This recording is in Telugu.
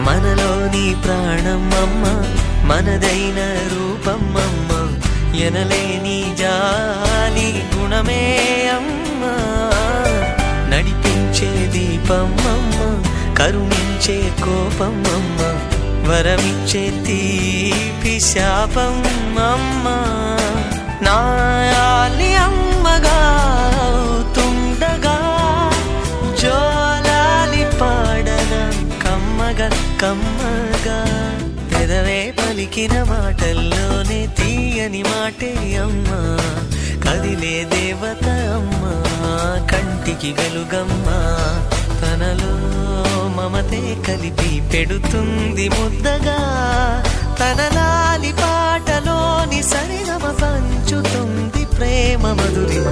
మనలోని ప్రాణం అమ్మ, మనదైన రూపం అమ్మ, ఎనలేని జాలి గుణమే అమ్మ. నడిపించే దీపం అమ్మ, కరుణించే కోపం అమ్మ, వరమిచ్చే తీపి శాపం అమ్మ. నాయాలి అమ్మగా అవుతుండగా జోలాలి పాడన కమ్మగా కమ్మగా. పెదవే పలికిన మాటల్లోనే తీయని మాటే అమ్మా, కదిలే దేవత అమ్మా, కంటికి వెలుగమ్మా. తనలో మమతే కలిపి పెడుతుంది ముద్దగా, తన లాలి పాటలోని సరిగమ పంచుతుంది ప్రేమ మధురిమ.